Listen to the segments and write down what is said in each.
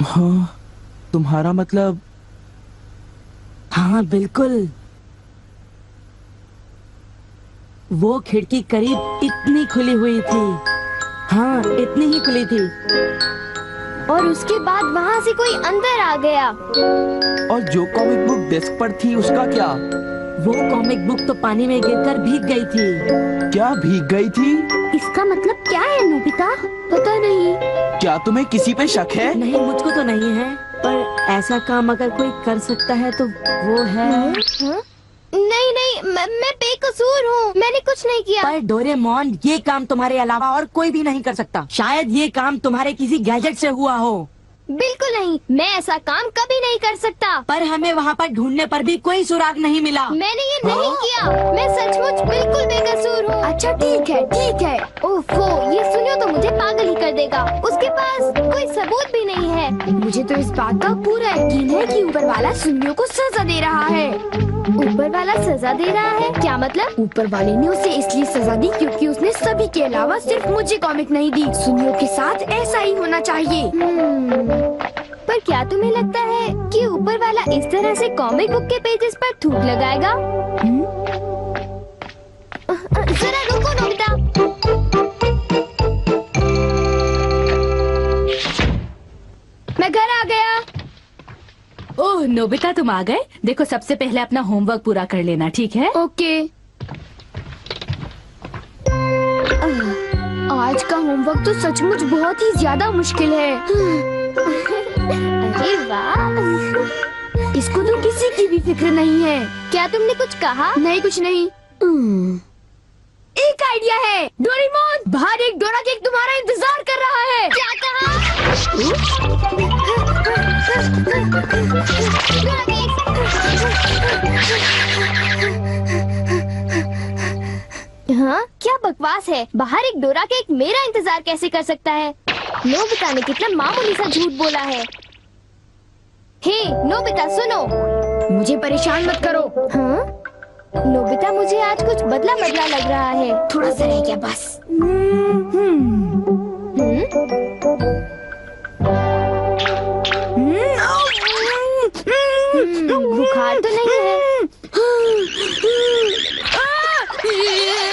हाँ, तुम्हारा मतलब? हाँ बिल्कुल, वो खिड़की करीब इतनी खुली हुई थी। हाँ, इतनी ही खुली थी। और उसके बाद वहाँ से कोई अंदर आ गया। और जो कॉमिक बुक डेस्क पर थी उसका क्या? वो कॉमिक बुक तो पानी में गिरकर भीग गई थी। क्या भीग गई थी? इसका मतलब क्या है नोबिता? पता नहीं। क्या तुम्हें किसी पे शक है? नहीं, मुझको तो नहीं है, पर ऐसा काम अगर कोई कर सकता है तो वो है। नहीं नहीं, मैं बेकसूर हूँ, मैंने कुछ नहीं किया। पर डोरेमोन, ये काम तुम्हारे अलावा और कोई भी नहीं कर सकता। शायद ये काम तुम्हारे किसी गैजेट से हुआ हो। बिल्कुल नहीं, मैं ऐसा काम कभी नहीं कर सकता। पर हमें वहाँ पर ढूंढने पर भी कोई सुराग नहीं मिला। मैंने ये नहीं किया, मैं सचमुच बिल्कुल बेकसूर हूँ। अच्छा ठीक है ठीक है। ओफो, ये सुनियो तो मुझे पागल ही कर देगा। उसके पास कोई सबूत भी नहीं है। मुझे तो इस बात का पूरा यकीन है कि ऊपर वाला सुनियो को सजा दे रहा है। ऊपर वाला सजा दे रहा है? क्या मतलब? ऊपर वाले ने उसे इसलिए सजा दी क्योंकि उसने सभी के अलावा सिर्फ मुझे कॉमिक नहीं दी। सुनियो के साथ ऐसा ही होना चाहिए। पर क्या तुम्हें लगता है कि ऊपर वाला इस तरह से कॉमिक बुक के पेजेस पर थूक लगाएगा? जरा रुको नोबिता। मैं घर आ गया। ओह नोबिता, तुम आ गए। देखो, सबसे पहले अपना होमवर्क पूरा कर लेना, ठीक है? ओके। आज का होमवर्क तो सचमुच बहुत ही ज्यादा मुश्किल है। अरे वाह, इसको तो किसी की भी फिक्र नहीं है। क्या तुमने कुछ कहा? नहीं, कुछ नहीं। एक आइडिया है। डोरेमोन, बाहर एक डोरा केक तुम्हारा इंतजार कर रहा है। क्या कहा? हाँ, क्या बकवास है। बाहर एक डोरा केक मेरा इंतजार कैसे कर सकता है? नोबिता ने कितना मामूली सा झूठ बोला है। हे नोबिता, सुनो, मुझे परेशान मत करो। हाँ? नोबिता, मुझे आज कुछ बदला बदला लग रहा है। थोड़ा सा रह गया बस। बुखार तो नहीं है?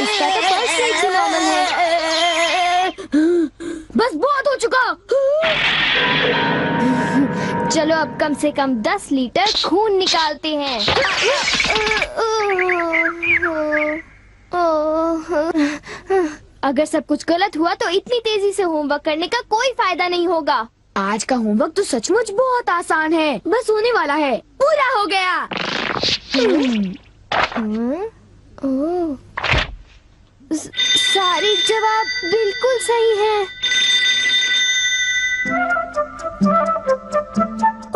इसका तो पल्स रेट भी नॉर्मल है। बस बहुत हो चुका। चलो अब कम से कम 10 लीटर खून निकालते हैं। अगर सब कुछ गलत हुआ तो इतनी तेजी से होमवर्क करने का कोई फायदा नहीं होगा। आज का होमवर्क तो सचमुच बहुत आसान है, बस होने वाला है। पूरा हो गया। सारे जवाब बिल्कुल सही हैं।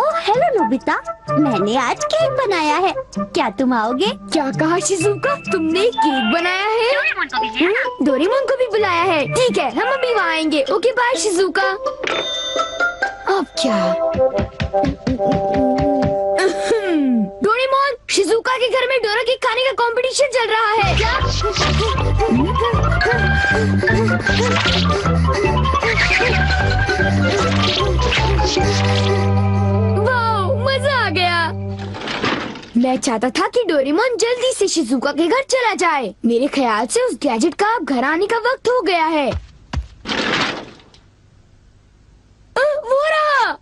ओह हेलो नोबिता, मैंने आज केक बनाया है, क्या तुम आओगे? क्या कहा शिजुका? तुमने केक बनाया है? डोरेमोन को भी बुलाया है। ठीक है, हम अभी वहाँ आएंगे। Okay bye Shizuka. अब क्या? डोरेमोन, शिजुका के घर में डोरा केक खाने का कंपटीशन चल रहा है। क्या? वाह, मजा आ गया। मैं चाहता था कि डोरेमोन जल्दी से शिजुका के घर चला जाए। मेरे ख्याल से उस गैजेट का अब घर आने का वक्त हो गया है। वो रहा।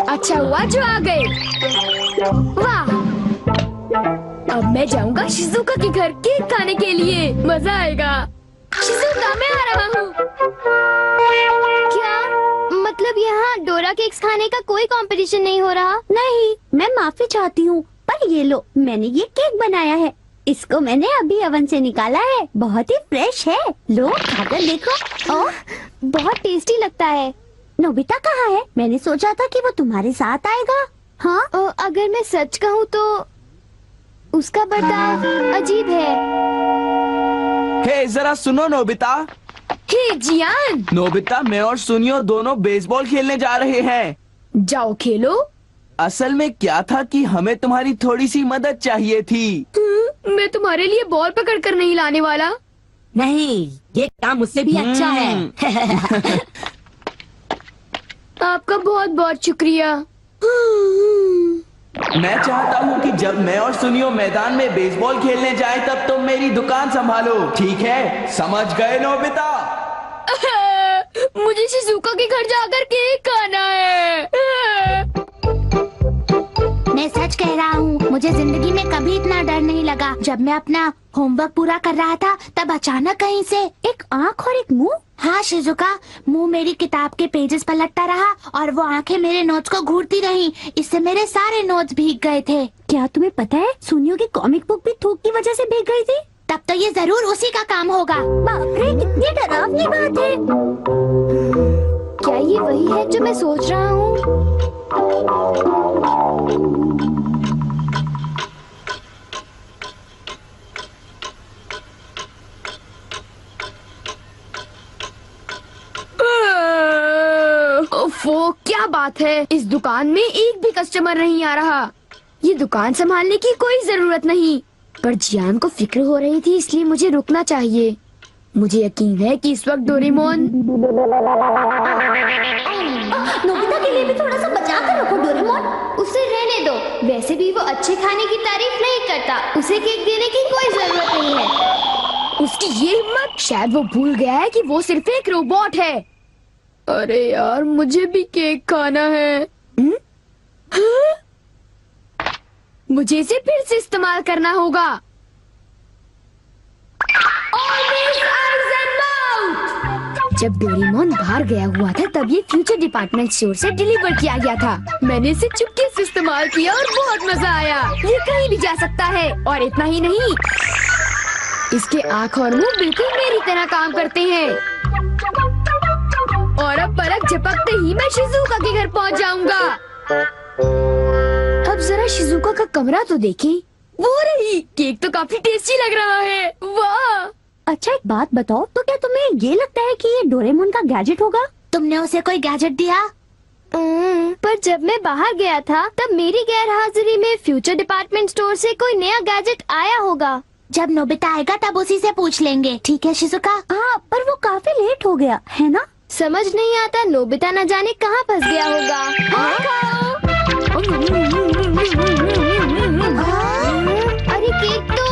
अच्छा हुआ जो आ गए। वाह, अब मैं जाऊंगा शिजुका के घर केक खाने के लिए। मजा आएगा। शिजुका, मैं आ रहा हूँ। क्या मतलब यहाँ डोरा केक्स खाने का कोई कंपटीशन नहीं हो रहा? नहीं, मैं माफी चाहती हूँ, पर ये लो, मैंने ये केक बनाया है। इसको मैंने अभी ओवन से निकाला है, बहुत ही फ्रेश है। लो खाकर देखो। ओह, बहुत टेस्टी लगता है। नोबिता कहाँ है? मैंने सोचा था कि वो तुम्हारे साथ आएगा। हाँ, अगर मैं सच कहूँ तो उसका बर्ताव अजीब है। हे जरा सुनो नोबिता। हे जियान। नोबिता, मैं और सुनियो दोनों बेसबॉल खेलने जा रहे हैं। जाओ खेलो। असल में क्या था कि हमें तुम्हारी थोड़ी सी मदद चाहिए थी। मैं तुम्हारे लिए बॉल पकड़ कर नहीं लाने वाला। नहीं, ये काम मुझसे भी अच्छा है। आपका बहुत बहुत शुक्रिया। मैं चाहता हूँ कि जब मैं और सुनियो मैदान में बेसबॉल खेलने जाए तब तुम मेरी दुकान संभालो, ठीक है? समझ गए नोबिता? मुझे शिजुका के घर जाकर केक खाना है। मैं सच कह रहा हूँ, मुझे जिंदगी में कभी इतना डर नहीं लगा। जब मैं अपना होमवर्क पूरा कर रहा था तब अचानक कहीं से एक आँख और एक मुंह। हाँ शिजुका, मुंह मेरी किताब के पेजेस पलटता रहा और वो आंखें मेरे नोट्स को घूरती रहीं। इससे मेरे सारे नोट्स भीग गए थे। क्या तुम्हें पता है, सुनियो की कॉमिक बुक भी थूक की वजह से भीग गई थी? तब तो ये जरूर उसी का काम होगा। बाप रे, कितनी डरावनी बात है। क्या ये वही है जो मैं सोच रहा हूँ? ओफो, क्या बात है, इस दुकान में एक भी कस्टमर नहीं आ रहा। ये दुकान संभालने की कोई जरूरत नहीं, पर जियान को फिक्र हो रही थी, इसलिए मुझे रुकना चाहिए। मुझे यकीन है कि इस वक्त डोरेमोन। नोबिता के लिए भी थोड़ा सा बचा कर रखो डोरेमोन। उसे रहने दो, वैसे भी वो अच्छे खाने की तारीफ नहीं करता। उसे केक देने की कोई जरूरत नहीं है। उसकी ये हिम्मत, शायद वो भूल गया है कि वो सिर्फ एक रोबोट है। अरे यार, मुझे भी केक खाना है। हाँ? मुझे इसे फिर से इस्तेमाल करना होगा। जब डोरेमोन बाहर गया हुआ था तब ये फ्यूचर डिपार्टमेंट स्टोर से डिलीवर किया गया था। मैंने इसे चुपके से इस्तेमाल किया और बहुत मजा आया। ये कहीं भी जा सकता है, और इतना ही नहीं, इसके आँख और मुंह बिल्कुल मेरी तरह काम करते हैं। और अब पलक झपकते ही मैं शिजुका के घर पहुंच जाऊंगा। अब जरा शिजुका का कमरा तो देखें। वो रही, केक तो काफी टेस्टी लग रहा है। वाह! अच्छा एक बात बताओ, तो क्या तुम्हें ये लगता है कि ये डोरेमोन का गैजेट होगा? तुमने उसे कोई गैजेट दिया? पर जब मैं बाहर गया था तब मेरी गैर हाजिरी में फ्यूचर डिपार्टमेंट स्टोर से कोई नया गैजेट आया होगा। जब नोबिता आएगा तब उसी से पूछ लेंगे, ठीक है शिजुका? हाँ, पर वो काफी लेट हो गया है ना? समझ नहीं आता नोबिता न जाने कहाँ फंस गया होगा। अरे केक तो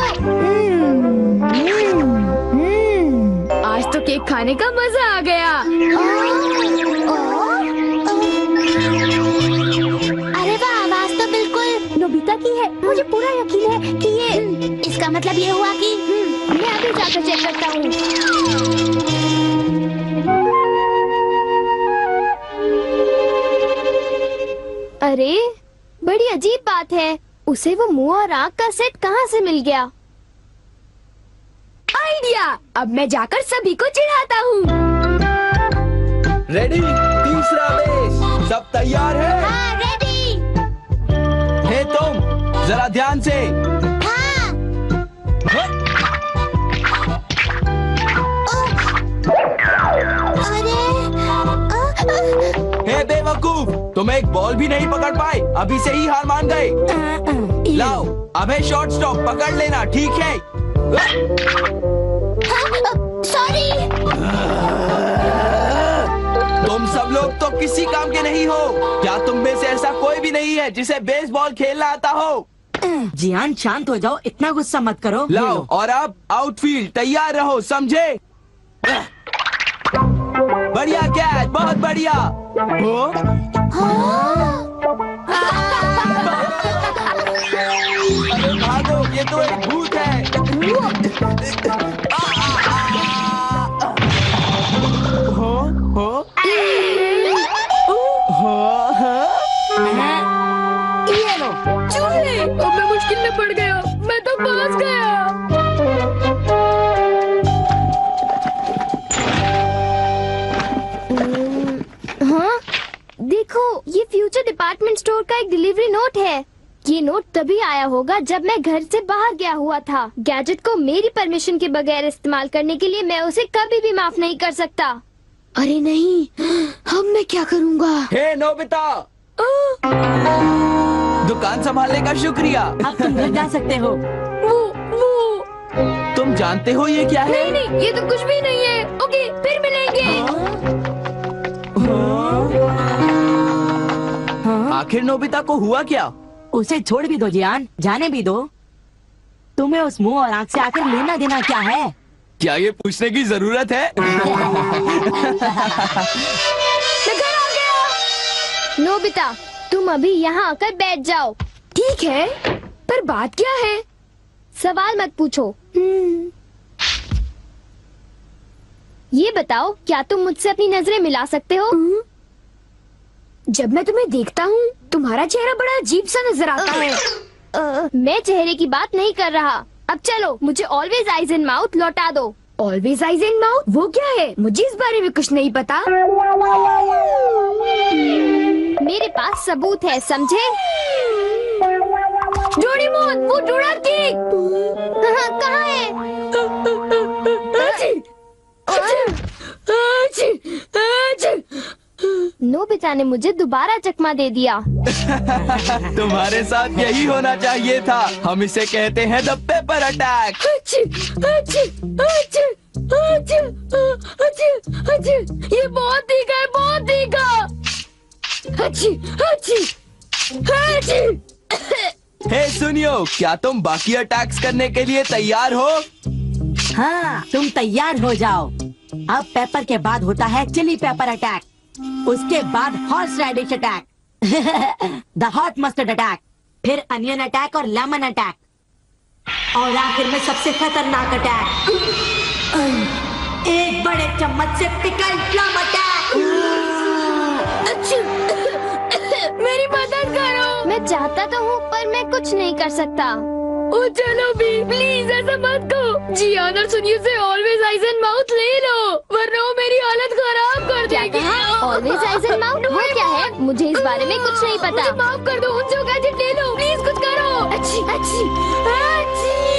आज तो केक खाने का मजा आ गया। अरे वाह, आवाज तो बिल्कुल नोबिता की है। मुझे पूरा यकीन है कि ये, इसका मतलब ये हुआ कि मैं अभी जाकर चेक करता हूँ। अरे बड़ी अजीब बात है, उसे वो मुंह और आँख का सेट कहाँ से मिल गया? आइडिया! अब मैं जाकर सभी को चिढ़ाता हूँ। रेडी? तीसरा बेस, सब तैयार है? हाँ, रेडी। हे तुम, जरा ध्यान से। हे बेवकूफ, तुम एक बॉल भी नहीं पकड़ पाए, अभी से ही हार मान गए। लाओ, अबे शॉर्ट स्टॉप पकड़ लेना, ठीक है? सॉरी। तुम सब लोग तो किसी काम के नहीं हो। क्या तुम में से ऐसा कोई भी नहीं है जिसे बेसबॉल खेलना आता हो? जियान शांत हो जाओ, इतना गुस्सा मत करो। लाओ, और अब आउटफील्ड तैयार रहो, समझे? बढ़िया कैच, बहुत बढ़िया। हो? अरे भागो, ये तो एक भूत है। हो? हो? ये लो। चूहे! अब मैं मुश्किल में पड़ गया, मैं तो फंस गया। हाँ, देखो, ये फ्यूचर डिपार्टमेंट स्टोर का एक डिलीवरी नोट है। ये नोट तभी आया होगा जब मैं घर से बाहर गया हुआ था। गैजेट को मेरी परमिशन के बगैर इस्तेमाल करने के लिए मैं उसे कभी भी माफ नहीं कर सकता। अरे नहीं, अब मैं क्या करूँगा? हे नोबिता, दुकान संभालने का शुक्रिया। अब तुम घर जा सकते हो। वो तुम जानते हो ये क्या है? नहीं नहीं, ये तो कुछ भी नहीं है। ओके, फिर मिलेंगे। आखिर नोबिता को हुआ क्या? उसे छोड़ भी दो जियान, जाने भी दो। तुम्हें उस मुंह और आंख से आखिर लेना देना क्या है? क्या ये पूछने की जरूरत है? मैं घर आ गया। नोबिता, तुम अभी यहाँ आकर बैठ जाओ। ठीक है, पर बात क्या है? सवाल मत पूछो। ये बताओ, क्या तुम मुझसे अपनी नजरें मिला सकते हो? जब मैं तुम्हें देखता हूँ, तुम्हारा चेहरा बड़ा अजीब सा नजर आता है। मैं चेहरे की बात नहीं कर रहा। अब चलो, मुझे ऑलवेज आइज इन माउथ लौटा दो। Always eyes in mouth? वो क्या है? मुझे इस बारे में कुछ नहीं पता। मेरे पास सबूत है, समझे? डोरेमोन, वो डोरा केक कहाँ है? नोबिता ने मुझे दोबारा चकमा दे दिया। तुम्हारे साथ यही होना चाहिए था। हम इसे कहते हैं द पेपर अटैक। ये बहुत तीखा है, बहुत तीखा। हे सुनियो, क्या तुम बाकी अटैक्स करने के लिए तैयार हो? हाँ, तुम तैयार हो जाओ। अब पेपर के बाद होता है चिली पेपर अटैक, उसके बाद horseradish attack, the hot mustard attack, फिर अनियन अटैक और लेमन अटैक, और आखिर में सबसे खतरनाक अटैक, एक बड़े चम्मच से पिकल प्लम अटैक। मेरी मदद करो। मैं चाहता तो हूँ, पर मैं कुछ नहीं कर सकता। ओ चलो भी, प्लीज ऐसा मत करो। जियान और सुनियो से ऑलवेज आइज एंड माउथ ले लो, वरना वो मेरी हालत खराब कर देगी। ऑलवेज आइज एंड माउथ वो क्या है? मुझे इस बारे में कुछ नहीं पता। मुझे माफ कर दो, उनसे गैजेट ले लो, प्लीज कुछ करो। अच्छी अच्छी अच्छी।